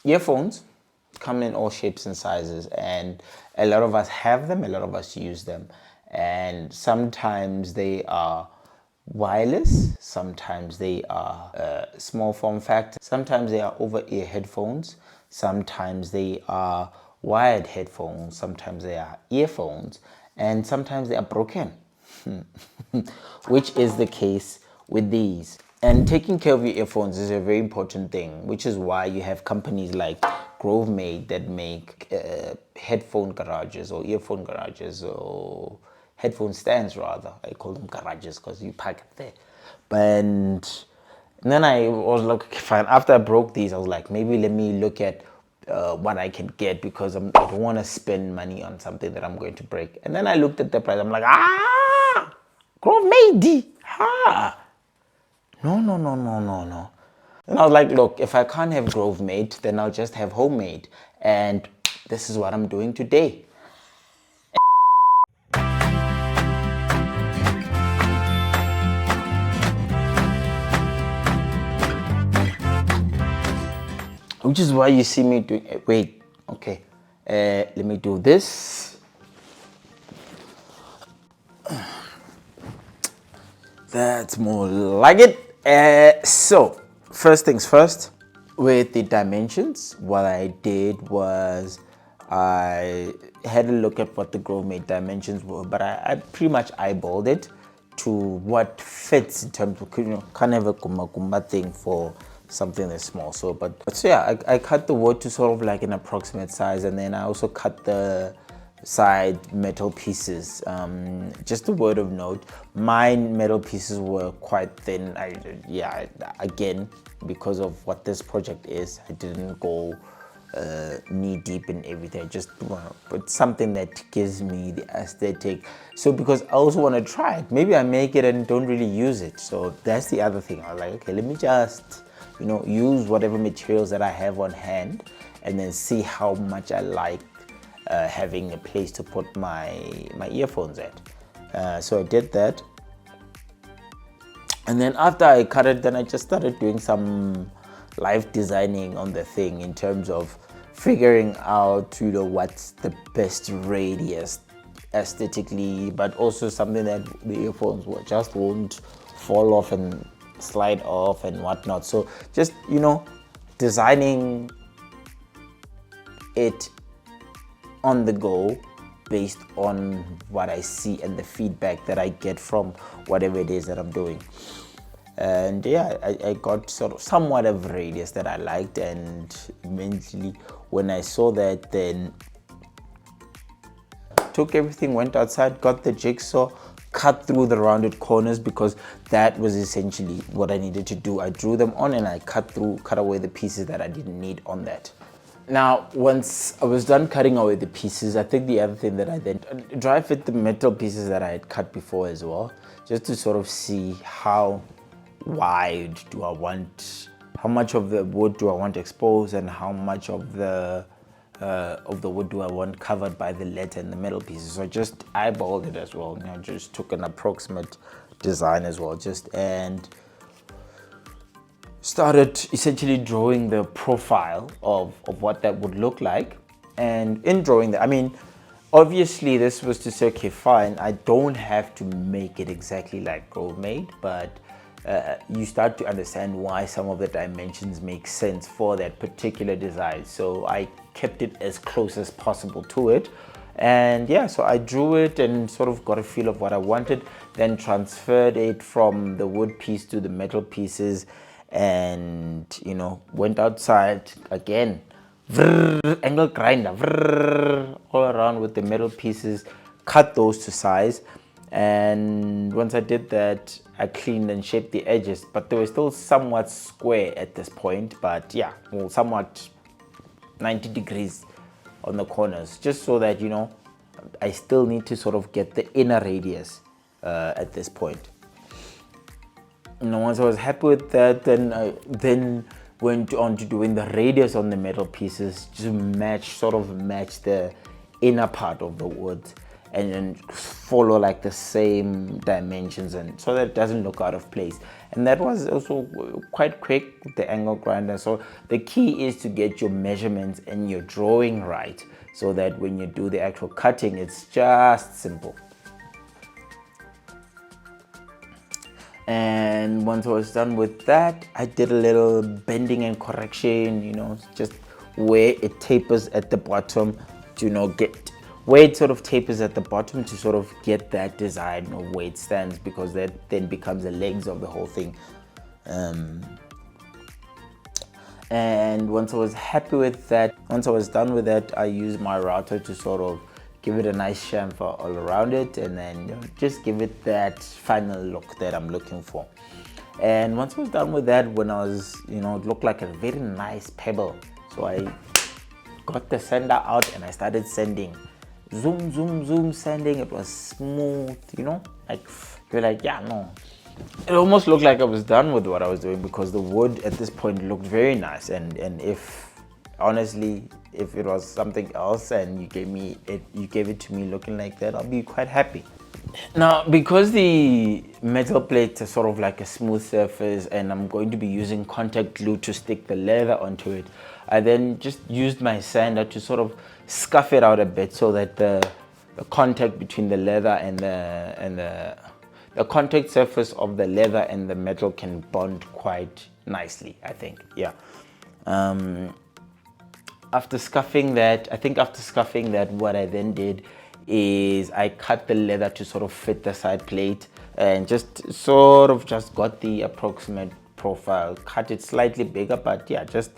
Earphones come in all shapes and sizes, and a lot of us have them, a lot of us use them, and sometimes they are wireless, sometimes they are small form factor, sometimes they are over-ear headphones, sometimes they are wired headphones, sometimes they are earphones, and sometimes they are broken. Which is the case with these. And taking care of your earphones is a very important thing, which is why you have companies like Grovemade that make headphone garages or earphone garages or headphone stands rather. I call them garages because you park it there. And then I was like, okay, fine. After I broke these, I was like, maybe let me look at what I can get because I don't want to spend money on something that I'm going to break. And then I looked at the price. I'm like, Grovemade. No. And I was like, look, if I can't have Grovemade, then I'll just have homemade. And this is what I'm doing today. Which is why you see me doing, wait, okay. Let me do this. That's more like it. So, first things first, with the dimensions, what I did was I had a look at what the Grovemade dimensions were, but I pretty much eyeballed it to what fits in terms of, kind of a kumba thing for something that's small. So yeah, I cut the wood to sort of like an approximate size, and then I also cut the side metal pieces. Just a word of note, my metal pieces were quite thin. Again, because of what this project is, I didn't go knee deep in everything. I just put something that gives me the aesthetic. So because I also want to try it, maybe I make it and don't really use it. So that's the other thing. I was like, okay, let me just use whatever materials that I have on hand and then see how much I like having a place to put my earphones at. So I did that, and then after I cut it, then I just started doing some live designing on the thing in terms of figuring out what's the best radius aesthetically, but also something that the earphones just won't fall off and slide off and whatnot. So just designing it on the go based on what I see and the feedback that I get from whatever it is that I'm doing. And yeah, I got sort of somewhat of radius that I liked, and immediately when I saw that, then took everything, went outside, got the jigsaw, cut through the rounded corners because that was essentially what I needed to do. I drew them on and I cut away the pieces that I didn't need on that. Now, once I was done cutting away the pieces, I think the other thing that I then dry fit the metal pieces that I had cut before as well, just to sort of see how wide do I want, how much of the wood do I want exposed, and how much of the wood do I want covered by the leather and the metal pieces. So I just eyeballed it as well. Just took an approximate design as well, and started essentially drawing the profile of what that would look like. And in drawing that, I mean, obviously this was to say, okay, fine, I don't have to make it exactly like Grovemade, but you start to understand why some of the dimensions make sense for that particular design. So I kept it as close as possible to it. And yeah, so I drew it and sort of got a feel of what I wanted, then transferred it from the wood piece to the metal pieces, and went outside again, angle grinder, all around with the metal pieces, cut those to size. And once I did that, I cleaned and shaped the edges, but they were still somewhat square at this point, but yeah, well, somewhat 90 degrees on the corners, just so that I still need to sort of get the inner radius at this point. Once I was happy with that, then I went on to doing the radius on the metal pieces to match the inner part of the wood. and then follow like the same dimensions, and so that it doesn't look out of place. And that was also quite quick with the angle grinder. So the key is to get your measurements and your drawing right, so that when you do the actual cutting, it's just simple. And once I was done with that, I did a little bending and correction, you know, just where it tapers at the bottom to, you know, get where it sort of tapers at the bottom to sort of get that design of where it stands, because that then becomes the legs of the whole thing. And once I was happy with that, once I was done with that, I used my router to sort of give it a nice chamfer all around it, and then, you know, just give it that final look that I'm looking for. And once I was done with that, when I was, you know, it looked like a very nice pebble. So I got the sander out and I started sanding. Zoom, zoom, zoom, sanding. It was smooth, you know, like you're like, yeah, no. It almost looked like I was done with what I was doing, because the wood at this point looked very nice. And if honestly, if it was something else and you gave it to me looking like that, I'll be quite happy. Now, because the metal plates are sort of like a smooth surface, and I'm going to be using contact glue to stick the leather onto it, I then just used my sander to sort of scuff it out a bit, so that the contact between the leather and the contact surface of the leather and the metal can bond quite nicely, I think. Yeah. After scuffing that, what I then did is I cut the leather to sort of fit the side plate, and just sort of just got the approximate profile, cut it slightly bigger, but yeah, just,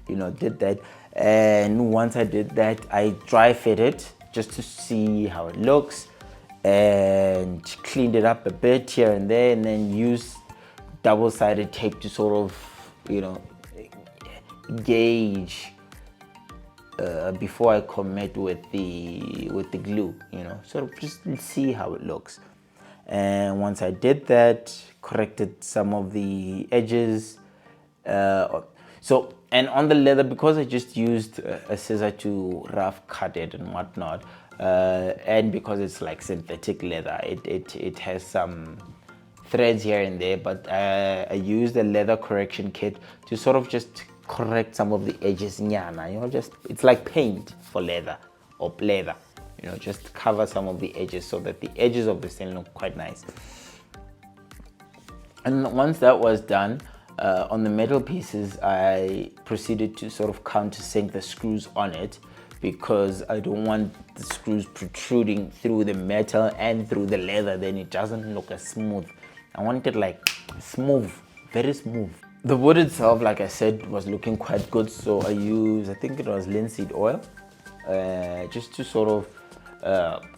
you know, did that. And once I did that, I dry fit it just to see how it looks, and cleaned it up a bit here and there, and then used double-sided tape to sort of, you know, gauge before I commit with the glue, you know, sort of just see how it looks. And once I did that, corrected some of the edges. And on the leather, because I just used a scissor to rough cut it and whatnot, and because it's like synthetic leather, it has some threads here and there, but I used a leather correction kit to sort of just correct some of the edges, you know, just, it's like paint for leather or leather, you know, just cover some of the edges so that the edges of the stain look quite nice. And once that was done, on the metal pieces, I proceeded to sort of countersink the screws on it, because I don't want the screws protruding through the metal and through the leather, then it doesn't look as smooth. I want it like smooth, very smooth. The wood itself, like I said, was looking quite good, so I used, I think it was linseed oil, just to sort of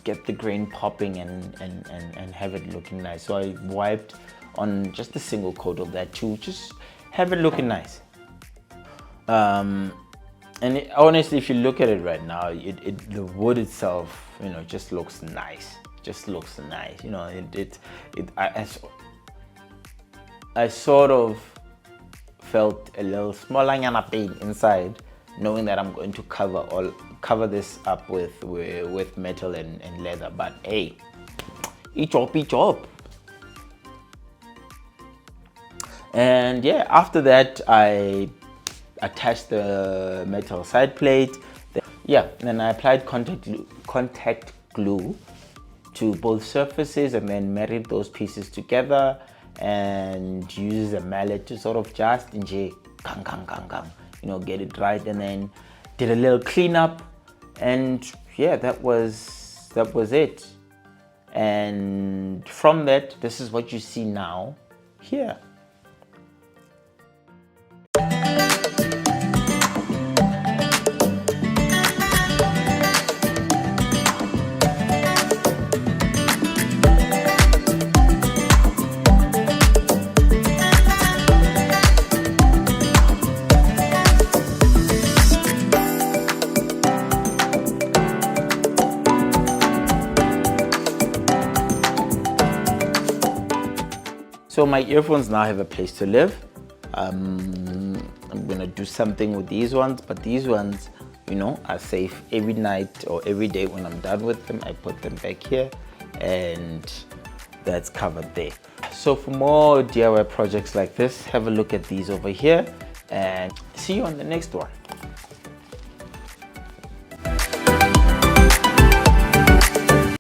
get the grain popping and have it looking nice. So I wiped on just a single coat of that to just have it looking nice. Honestly, if you look at it right now, the wood itself, you know, just looks nice. Just looks nice, you know. I sort of felt a little smaller pain inside, knowing that I'm going to cover this up with metal and leather. But hey, each job. And yeah, after that I attached the metal side plate. Then I applied contact glue to both surfaces, and then married those pieces together, and use a mallet to sort of just you know, get it right, and then did a little cleanup, and yeah, that was it. And from that, this is what you see now here. So my earphones now have a place to live. I'm gonna do something with these ones, but these ones you know, are safe. Every night or every day when I'm done with them, I put them back here, and that's covered there. So for more DIY projects like this, have a look at these over here, and see you on the next one.